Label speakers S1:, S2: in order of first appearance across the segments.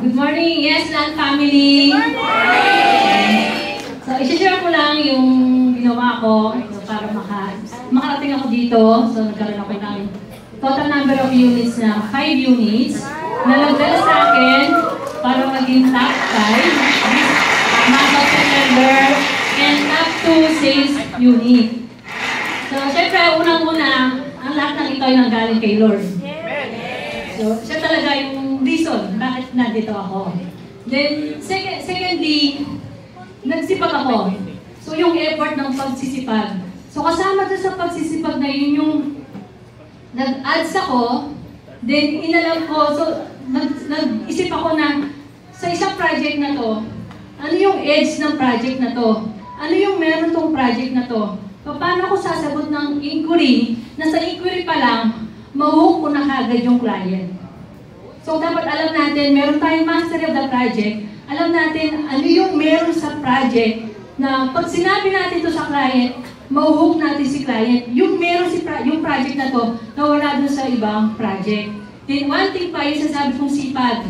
S1: Good morning, Yesland family! Good morning! So, isi-share ko lang yung ginawa ko para makarating ako dito. So, nagkaroon ako ng total number of units na 5 units na nagdala sa akin para maging top 5 month of September and up to sales unit. So, syempre, unang-una, ang lahat ng ito ay nanggaling kay Lord. So, siya talaga yung reason bakit nandito ako. Then, secondly, nagsipag ako. So, yung effort ng pagsisipag. So, kasama doon sa pagsisipag na yun yung nag-ads ako, then inalam ko, so, nag-isip ako na sa isang project na to, ano yung edge ng project na to? Ano yung meron tong project na to? Paano ko sasagot ng inquiry, na sa inquiry pa lang, mahuhuk ko na kagad yung client. So, dapat alam natin, meron tayong mastery of the project, alam natin ano yung meron sa project na pag sinabi natin to sa client, mahuhuk natin si client, yung meron yung project na to na wala dun sa ibang project. Then, one thing pa yung sasabi kong sipag.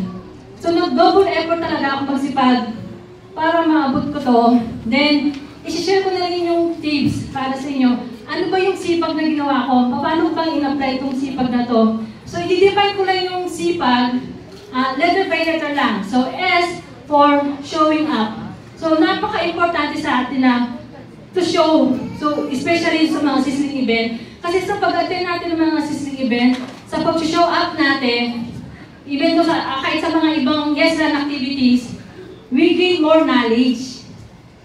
S1: So, nag-double effort talaga akong magsipag para maabot ko to. Then, isi-share ko na rin yung tips para sa inyo. Ano ba yung sipag na ginawa ko? Paano ko bang in-apply itong sipag na to? So, i-define ko lang yung sipag, letter by letter lang. So, S for showing up. So, napaka-importante sa atin na to show. So, especially sa mga sizzling event. Kasi sa pag-attend natin ng mga sizzling event, sa pag-show up natin, even to kahit sa mga ibang Yesland activities, we gain more knowledge.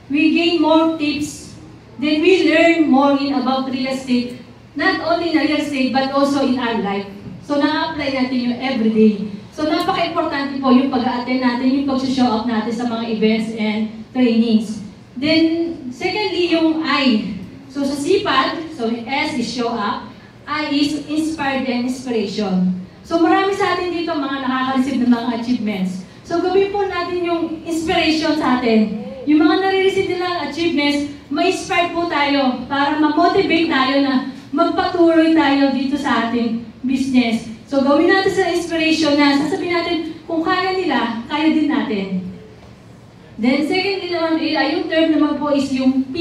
S1: We gain more tips. Then we learn more about real estate. Not only in real estate, but also in our life. So, na-apply natin yung everyday. So, napaka-importante po yung pag-attend natin, yung pag-show up natin sa mga events and trainings. Then, secondly, yung I. So, sa sipag, so S is show up, I is inspired and inspiration. So, marami sa atin dito mga nakaka-receive ng mga achievements. So, gawin po natin yung inspiration sa atin. Yung mga nare-receive nilang achievements, ma-inspire po tayo para ma-motivate tayo na magpatuloy tayo dito sa ating business. So, gawin natin sa inspiration na sasabihin natin, kung kaya nila, kaya din natin. Then, secondly naman, yung third naman po is yung P,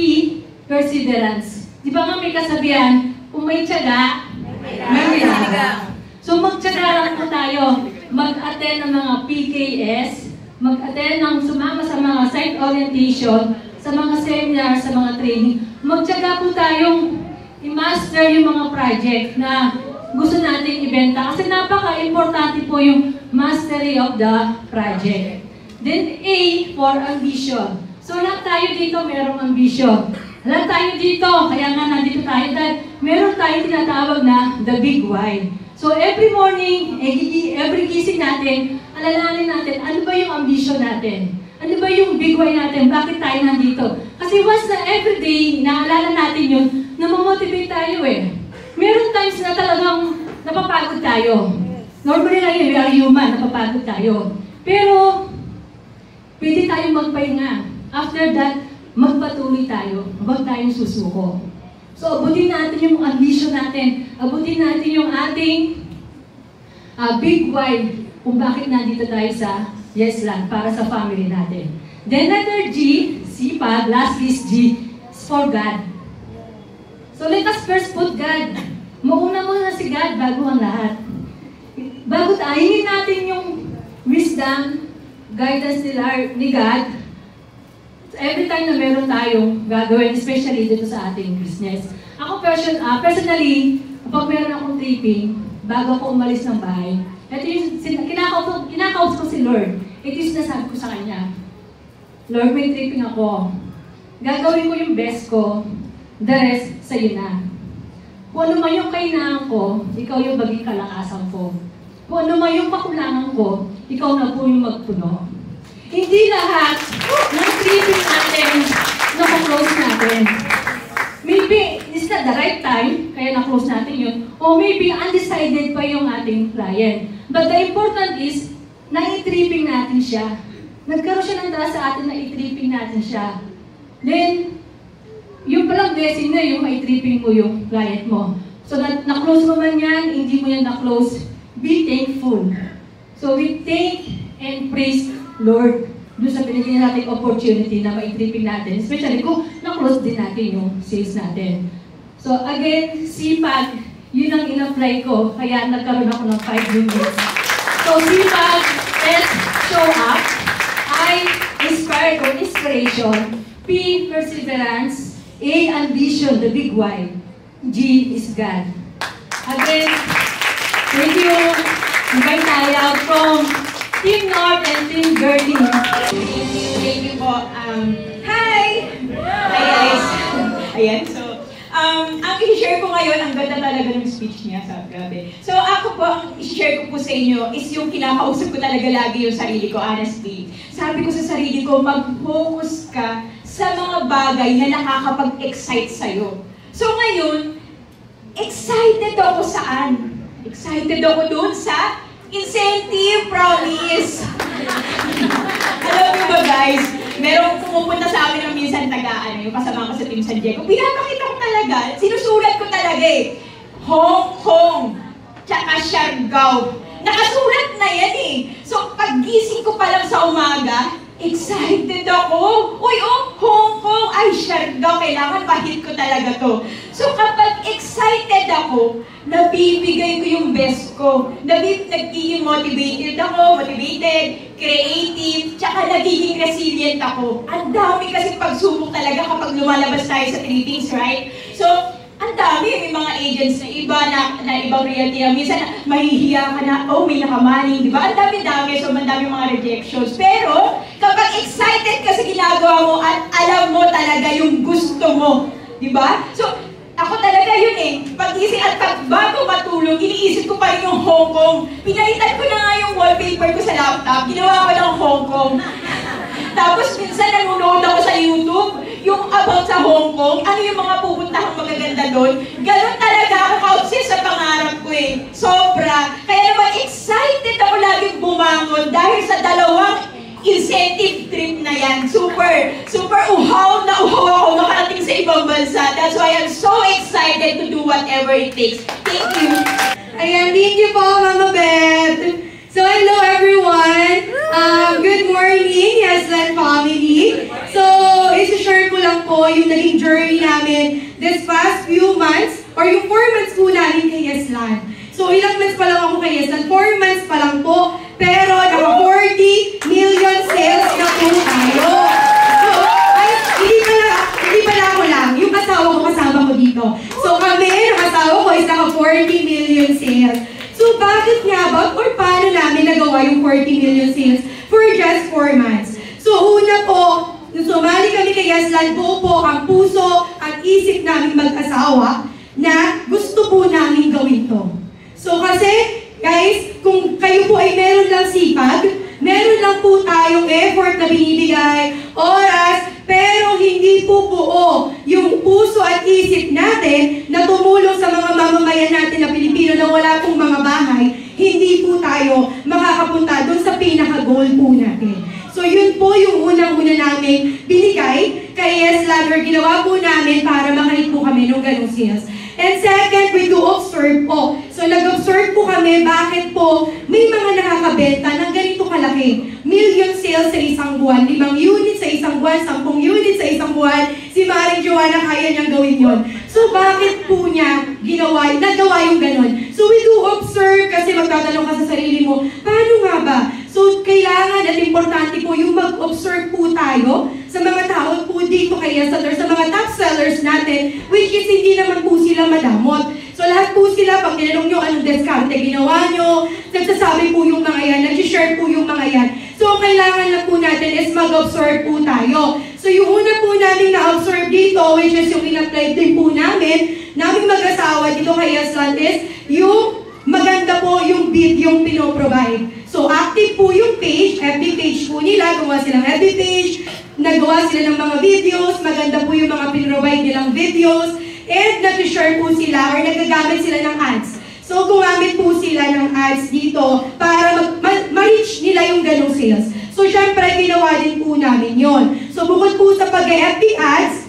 S1: perseverance. Di ba nga may kasabihan, kung may tiyaga, may tiyaga. So, magtiyaga lang po tayo. Mag-attend ng mga PKS, mag-attend ng sumama sa mga site orientation, sa mga seminar, sa mga training. Magtiyaga po tayong i-master yung mga project na gusto natin ibenta. Kasi napaka-importante po yung mastery of the project. Then A for ambition. So lahat tayo dito merong ambition. Lahat tayo dito, kaya nga nandito tayo dahil meron tayong tinatawag na the big why. So every morning, every gising natin, alalahanin natin, ano ba yung ambition natin? Ano ba yung big why natin? Bakit tayo nandito? Kasi once na everyday, naalala natin yun, namamotivate tayo eh. Meron times na talagang napapagod tayo. Normally lang yun, we are human, napapagod tayo. Pero, pwede tayong magpahinga. After that, magpatuloy tayo. Huwag tayong susuko. So, abutin natin yung ambition natin. Abutin natin yung ating big why kung bakit nandito tayo sa Yesland para sa family natin. Then, letter G, sipag, last is G, is for God. So, let us first put God. Mauna muna si God bago ang lahat. Bago hingin natin yung wisdom, guidance ni God, every time na meron tayong gagawin, especially dito sa ating business. Ako personally, kapag meron akong tripping, bago ako umalis ng bahay, ito yung kinakausap ko si Lord. Ito yung sinasabi ko sa Kanya. Lord, may tripping ako. Gagawin ko yung best ko. The rest, sa'yo na. Kung ano man yung kailangan ko, ikaw yung maging kalakasan ko. Kung ano man yung pakulangan ko, ikaw na po yung magpuno. Hindi lahat ng tripping natin na-close natin. Maybe it's not the right time, kaya na-close natin yun. O maybe undecided pa yung ating client. But the important is, na-i-tripping natin siya. Nagkaroon siya ng dala sa atin na i-tripping natin siya. Then, yung palang blessing na yung mai-tripping mo yung client mo. So, na-close mo man yan, hindi mo yan na-close, be thankful. So, we thank And praise Lord, doon sa binigyan natin opportunity na ma-tripping natin, especially kung na-close din natin yung sales natin. So again, sipag, yun ang in-apply ko, kaya nagkaroon ako ng 5 units. So sipag, let's show up. I, inspired or inspiration. P, perseverance. A, ambition, the big why. G is God. Again, thank you. Invite tayo from Team North and Team Gertie.
S2: Thank you po. Hi! Hi guys! Ayan, so, ang i-share ko ngayon, ang ganda talaga ng speech niya, grabe. So ako po, ang i-share ko po sa inyo is yung kinakausap ko talaga lagi yung sarili ko, honestly. Sabi ko sa sarili ko, mag-focus ka sa mga bagay na nakakapag-excite sa'yo. So ngayon, excited ako saan? Excited ako dun sa incentive promise. Alam niyo ba guys, merong pumupunta sa amin ng minsan yung kasama ko sa Team San Diego. Pinapakita ko talaga, sinusulat ko talaga eh. Hong Kong, tsaka Siargao. Nakasulat na yan eh. So pag-gising ko pa lang sa umaga, excited ako. Uy, Hong Kong, ay Siargao, kailangan ma-hit ko talaga to. So kapag excited ako, nabibigay ko yung best ko. Nagiging motivated, creative, tsaka nagiging resilient ako. Ang dami kasi pagsubok talaga kapag lumalabas tayo sa trippings, right? So, ang dami, may mga agents na iba na ibang reality na minsan mahihiya ka na, may nakamaling, di ba? Ang dami-dami, so ang dami mga rejections. Pero, kapag excited ka sa ginagawa mo at alam mo talaga yung gusto mo, di ba? So, ako talaga yun eh. Pag-isip at bago matulog, iniisip ko pa rin yung Hong Kong. Pinalitan ko na nga yung wallpaper ko sa laptop, ginawa ko ng Hong Kong. Tapos minsan nanonood ako sa YouTube, yung about sa Hong Kong, ano yung mga pupuntahang magaganda doon. Ganon talaga ako ka-obsess sa pangarap ko eh. Sobra. Kaya naman excited ako laging bumangon dahil sa dalawang incentive trip na yan. Super uhaw na uhaw ako makarating sa ibang bansa. That's why I'm so excited to do whatever it takes. Thank you.
S3: Ayan, thank you po, Mama Beth. So, hello everyone. Good morning, Yeslan family. So, isi-share ko lang po yung naging journey namin this past few months or yung 4 months po namin kay Yeslan. So, ilang months pa lang ako kay Yeslan? 4 months pa lang po. Pero, naka 40 million sales na po tayo. So, ay, hindi pala ako lang. Yung asawa ko kasama ko dito. So, kami, ang asawa ko is naka 40 million sales. So, bakit nga ba? Or paano namin nagawa yung 40 million sales for just 4 months? So, una po, nung sumali kami kay Yeslan, buo po ang puso at isip namin mag-asawa na gusto po namin gawin to. So, kasi, guys, kung kayo po ay meron lang sipag, meron lang po tayong effort na binibigay, oras, pero hindi po buo yung puso at isip natin na tumulong sa mga mamamayan natin na Pilipino na wala pong mga bahay, hindi po tayo makakapunta doon sa pinaka-goal po natin. So yun po yung unang-una namin binigay kay Yeslan or ginawa po namin para makahit po kami ng ganong sales. And second, we do observe po. So nag-observe po kami bakit po may mga nakakabenta ng ganito kalaki. Million sales sa isang buwan, 5 units sa isang buwan, 10 units sa isang buwan. Si Maring Joanna kaya niyang gawin yon. So bakit po niya nagawa yung ganon? So we do observe kasi magtatanong ka sa sarili mo, paano nga ba? So kailangan at importante po yung mag-observe po tayo sa mga tao po dito kay Yeslan or sa mga top sellers natin, which is hindi naman po sila madamot. So lahat po sila, pag tinanong nyo anong diskarte ginawa nyo, nagsasabi po yung mga yan, nag-share po yung mga yan. So kailangan lang po natin is mag-observe po tayo. So yung una po namin na-observe dito, which is yung in-apply din po naming mag-asawa dito kay Yeslan is yung maganda po yung video yung pinoprovide. So active po yung page, FB page po nila, gawa silang FB page, nagawa sila ng mga videos, maganda po yung mga pinrovide nilang videos, and nag-share po sila or nagagamit sila ng ads. So gumamit po sila ng ads dito para ma-reach nila yung ganong sales. So syempre ginawa din po namin yon. So bukod po sa pag-FB ads,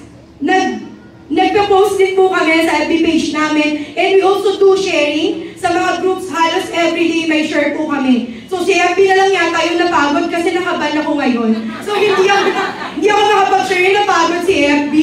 S3: nagpo-post din po kami sa FB page namin. And we also do sharing sa mga groups. Halos everyday may share po kami. So si FB na lang yata yung napagod kasi nakaban ako ngayon. So hindi ako nakapag-share, napagod si FB.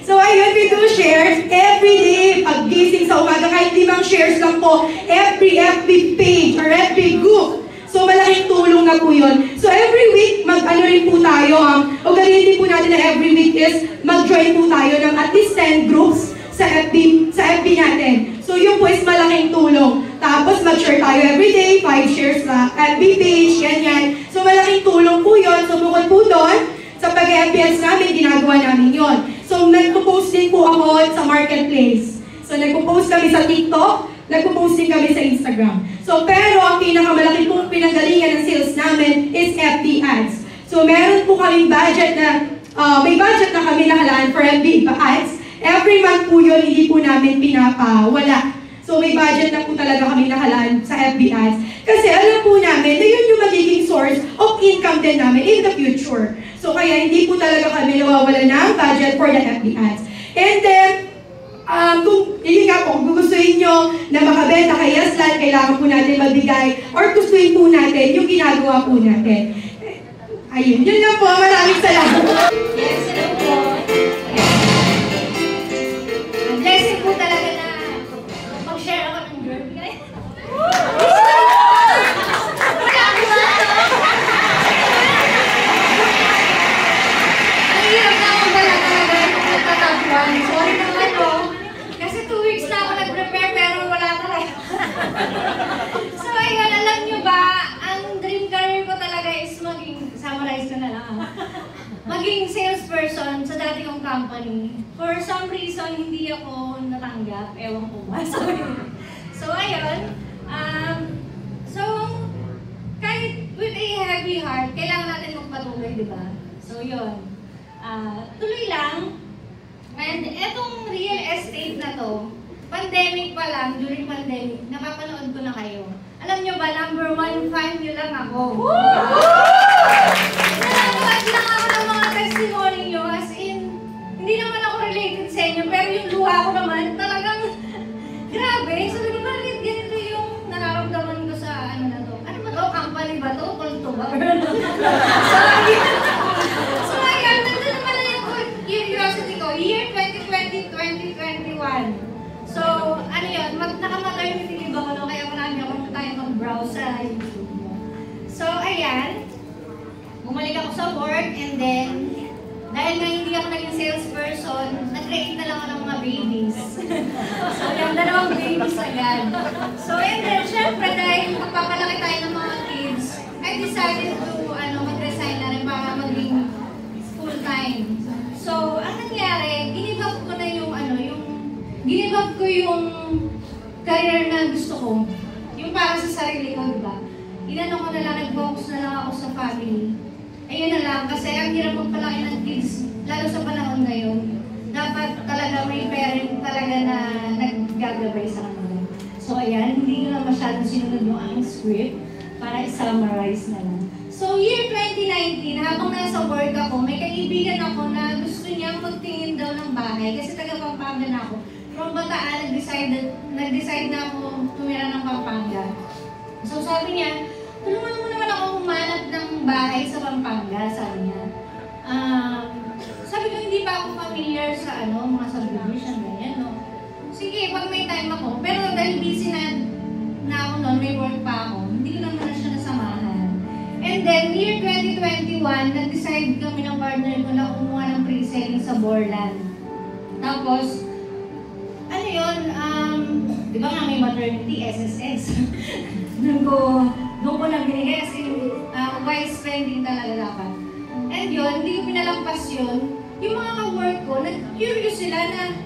S3: So ayun, we do shares every day. Pag-gising sa umaga, kahit 5 shares lang po, every FB page or FB group. So malaking tulong na po yun. So every week, mag-ano rin po tayo. Ugalitin po natin na every week is mag-join po tayo ng at least 10 groups sa FB natin. So yun po is malaking tulong. Tapos mag-share tayo every day, 5 shares na FB page, ganyan. So malaking tulong po yun. So bukod po doon, sa pag-FBS namin, ginagawa namin yun. So nagpo-post din po ako sa marketplace. So nagpo-post kami sa TikTok, nagpo-post din kami sa Instagram. So pero ang pinakamalaki pong pinanggalingan ng sales namin is FB ads. So meron po kaming budget na, may budget na kami nakalaan for FB ads. Every month po yun, hindi po namin pinapawala. So may budget na po talaga kami nakalaan sa FB ads. Kasi alam po namin na yun yung magiging source of income din namin in the future. So kaya hindi po talaga kami nawawala ng budget for the FB ads. And then, kung yun nga po, kung gustuin nyo na makabenta kay Yaslan, kailangan po natin magbigay or gustuin po natin yung ginagawa po natin. Ayun, yun lang po. Maraming salamat.
S4: Yes, hello po. Ang blessing po talaga na mag-share ako ng girl. Ang hirap na akong bala talaga kung nagtatagpuan. Sorry naman po. Kasi 2 weeks na ako nag-prepare pero wala talaga. So ayun, alam nyo ba, ang dream career ko talaga is summarize ko na lang. Maging salesperson sa dati kong company. For some reason, hindi ako natanggap. Ewan ko ba. So ayun. So, kahit with a heavy heart, kailangan natin magpatuloy, di ba? So yun. Tuloy lang. And etong real estate na to, pandemic pa lang, during pandemic, napapanood ko na kayo. Alam nyo ba, number 1 fan nyo lang ako. Nanonood lang ako ng mga testimony nyo, as in, hindi naman ako related sa inyo, pero yung luha ko naman, talagang grabe. Sabi ko, bakit ganito yung nararamdaman ko sa ano na to? Ano ba to? Company ba to? Kulto ba? So, ayun, nandun naman na yung curiosity ko. Year 2020-2021. So, ano yun, naka-maternity leave ako, no? Kaya marami akong time mag-browse sa YouTube mo. So, ayan, bumalik ako sa work, and then, dahil nga hindi ako naging salesperson, nag-create na lang ako ng mga babies. So, yung 2 babies agad. So, and then, syempre, dahil magpapalaki tayo ng mga kids, I decided to, mag-resign na rin para maging full-time. So, ang nangyari, give up ko na give up ko yung career na gusto ko. Yung para sa sarili ko, diba? Inano ko na lang, nag-focus na lang ako sa family. Ayun na lang, kasi ang hirap magpalaki ng kids, lalo sa panahon ngayon, dapat talaga may parent talaga na naggagabay sa kanila. So ayan, hindi nyo na masyadong sinunod yung aking script para i-summarize na lang. So year 2019, habang nasa work ako, may kaibigan ako na gusto niyang magtingin daw ng bahay kasi taga Pampanga na ako. From Bataan, nag-decide na ako tumira ng Pampanga. So sabi niya, tulungan mo naman ako humanap ng bahay sa Pampanga, sabi niya. Sabi ko, hindi pa ako familiar sa mga subdivision, ganyan, no? Sige, pag may time ako. Pero dahil busy na ako noon, may work pa ako, hindi ko naman na siya nasamahan. And then, year 2021, nag-decide kami ng partner ko na kumuha ng pre-selling sa Borland. Tapos, ano yun, di ba nga may maternity, SSS? Doon ko lang binigay as in, wise spending talaga dapat. And yun, hindi ko pinalampas yun. Yung mga ka-work ko, nag-curious sila na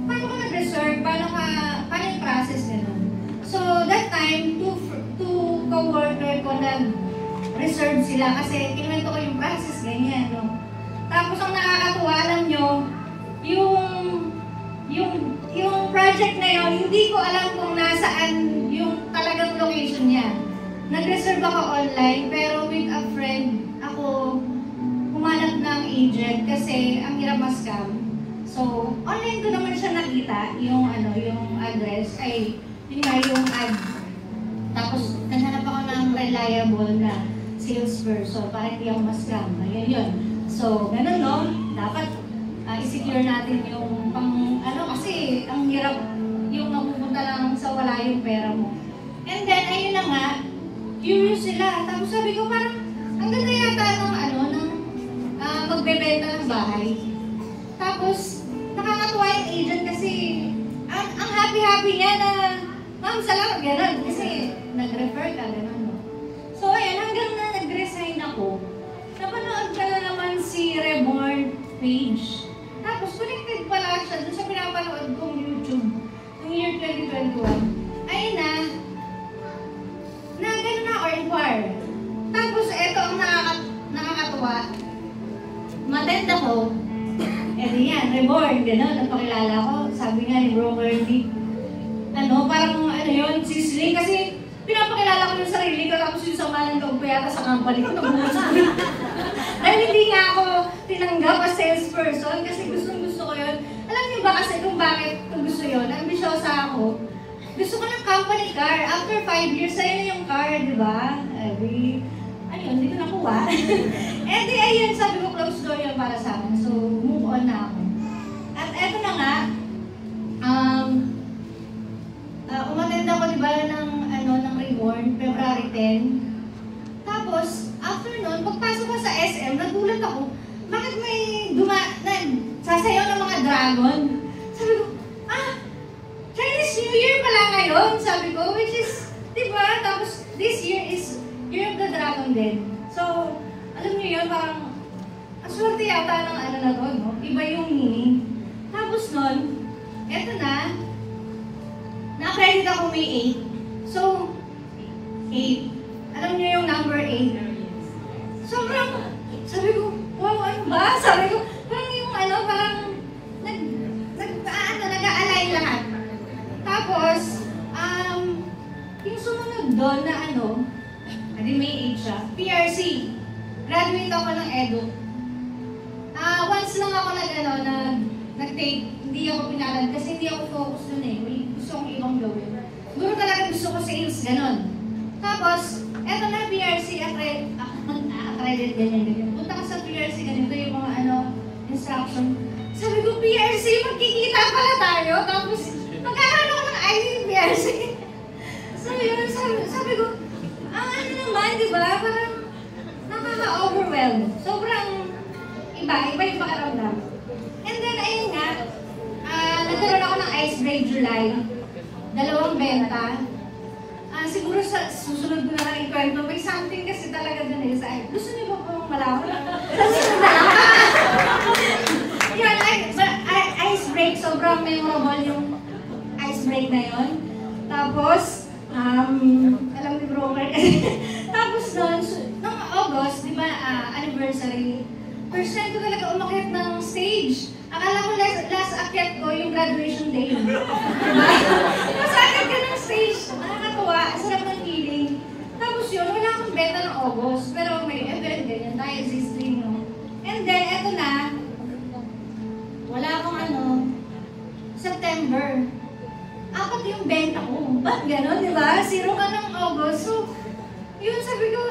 S4: paano ka nag-reserve, paano yung process gano'n. So, that time, two co-worker ko nag-reserve sila kasi kinuwento ko yung process, ganyan, no? Tapos, ang nakakatuwa, alam nyo, yung project na yun, hindi ko alam kung nasaan yung talagang location niya. Nag-reserve ako online, pero with a friend, ako humanap ng agent kasi ang hirap ma-scam. So, online ko naman siya nakita, yung address, ay, yun nga yung ad. Tapos, naghanap ako ng reliable na salesperson para hindi ako ma-scam. Ayun yun. So, ganun no, dapat i-secure natin yung kasi ang hirap yung napupunta lang sa wala yung pera mo. And then, ayun na nga, curious sila. Tapos sabi ko parang, ang ganda yata ng magbebenta ng bahay. Tapos, nakakatuwa yung agent kasi, ang happy-happy niya na, ma'am, salamat, gano'n. Kasi, nag-refer ka, gano'n, no? So, ayun, hanggang na nag-resign ako, napanood ka na naman si Reborn page. Tapos, connected pala siya dun sa pinapanood kong YouTube noong year 2021. Ayun na gano'n na or inquire. Tapos, eto ang nakakatuwa. Matend ako. Eto yan, Reborn, gano'n, napakilala ko. Sabi nga ni Bro Merdy, parang yun, sisling. Kasi, pinapakilala ko yung sarili ko, tapos yung sama ng loob ko yata sa company ko, nabuhos ko. Dahil hindi nga ako tinanggap as salesperson kasi gusto ko yun. Alam niyo ba kasi kung bakit ko gusto yun? Ambisyosa ako. Gusto ko ng company car. After 5 years, sa'yo na yung car, di ba? Hindi ko nakuha. Eh di, ayun, sabi ko, close door yun para sa akin. So, move on na ako. At eto na nga, umattend ako, di ba, ng Reborn, February 10. Tapos, after nun, pagpasok ko sa SM, nagulat ako, bakit may sasayaw ng mga dragon? Sabi ko, Chinese New Year pala ngayon, sabi ko, which is, di ba, tapos, this year is Year of the Dragon din. So, alam niyo yun, parang, ang swerte yata ng na to, no? Iba yung meaning. Tapos nun, eto na-accredit ako May 8. So, 8. Alam niyo yung number 8? Sobrang, sabi ko, wow, ano ba? Sabi ko, parang yung parang, nag-a-align lahat. Tapos, yung sumunod doon na May 8 siya, PRC. Graduate ako ng Edu. Once lang ako nag-take, hindi ako pinalad kasi hindi ako focus dun eh. May gusto kong ibang gawin. Siguro talaga gusto ko sales, ganon. Tapos, eto na PRC, accredit, ganyan. Punta ka sa PRC, ganito yung mga instruction. Sabi ko, PRC, magkikita pala tayo. Tapos, magkakaroon ako ng ID ng PRC. So yun, sabi ko, naman, di ba? Parang nakaka-overwhelm. Sobrang iba yung pakaramdam. And then, ayun nga, nagkaroon ako ng ice break July. 2 benta. Siguro sa susunod ko na lang ikwento. May something kasi talaga dun eh. Gusto niyo ba po malaman? Sa susunod na lang. Yun, ice break. Sobrang memorable yung ice break na yun. Tapos, alam ni broker tapos noong August, di ba, anniversary, first time ko talaga umakyat ng stage. Akala ko last akyat ko yung graduation day. Diba? Tapos akyat ka ng stage, nakakatuwa, sarap ng feeling. Tapos yun, wala akong beta ng August, pero may event ganyan tayo, existing, no? And then, eto na, wala akong September. 4 yung benta ko. Ba't gano'n, di ba? 0 ka ng August. So, yun sabi ko,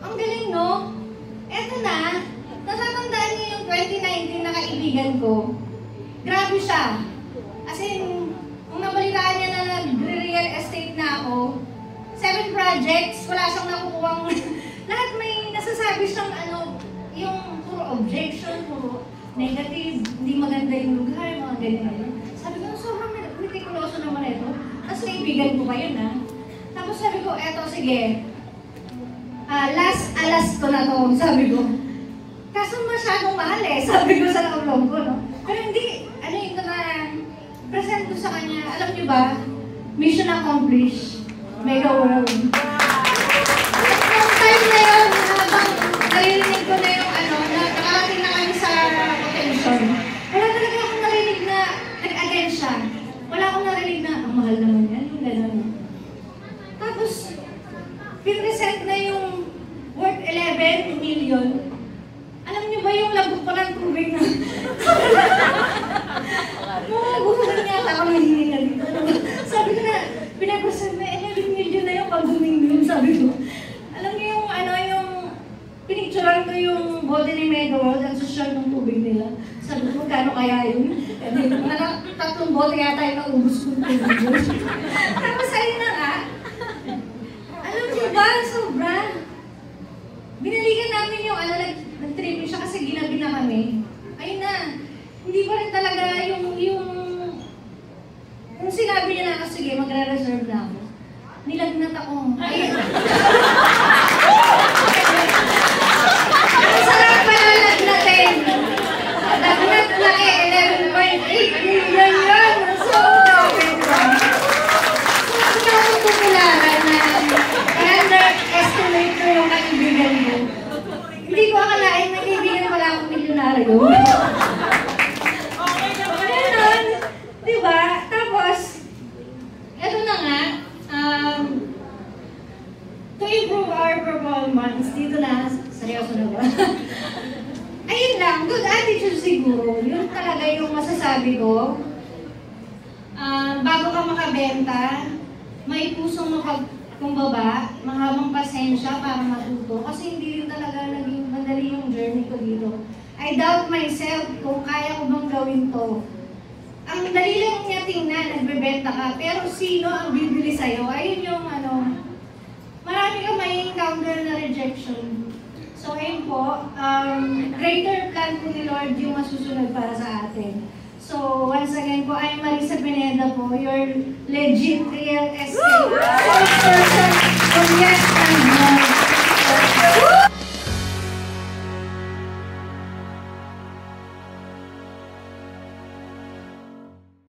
S4: ang galing, no? Eto na, natatandaan niyo yung 2019 na kaibigan ko. Grabe siya. As in, kung nabalitaan niya na nag-real estate na ako, 7 projects, wala siyang nakukuhang, lahat may nasasabi siyang yung puro objection, puro negative, hindi maganda yung lugar, mga ganyan. Sabi ko, sobrang mitikuloso naman ito. Tapos naibigan ko pa yun, Tapos sabi ko, eto, sige. Last ko na to, sabi ko. Kaso masyadong mahal sabi ko sa loob ko, no? Pero hindi, ito na, present ko sa kanya. Alam niyo ba, mission accomplished, mega world. Noong time na yun, habang narinig ko na yung nakarating na kami sa attention. Wala talaga akong narinig na nag-again siya. Wala akong narinig na, ang mahal naman yan, yung gano'n. Tapos, pinresent na yung worth 11 million. Alam niyo ba yung labog pa ng tubig na? magkano kaya yun? Tatlong bote yata yung naubos ko. Tapos ayun na nga, alam niyo ba, sobra. Binalikan namin yung nag-tripping siya kasi ginabi na kami. Ayun na, hindi pa rin talaga yung sinabi niya na, sige, magre-reserve na ako. Nilagnat ako. Ayun. Ang sarap pa na lagnatin. Lagnat na 11.8 million yun. So, napapopularan na underestimate ko yung kaibigan mo. Hindi ko akalain na kaibigan pala akong milyonaryo. Ganon. Diba? Tapos, eto na nga, to improve our performance, dito na, seryoso na ba? Ayun lang, good attitude siguro. Yun talaga yung masasabi ko. Bago ka makabenta, may pusong mapagkumbaba, mahabang pasensya para matuto. Kasi hindi yun talaga naging madali yung journey ko dito. I doubt myself kung kaya ko bang gawin to. Ang dali lang niya tingnan, nagbebenta ka, pero sino ang bibili sa'yo? Ayun yung marami ka may encounter na rejection. So ayun po, greater plan po ni Lord yung masusunod para sa atin. So once again po, I'm Marisa Pineda po, your legit real estate salesperson from Yes and No.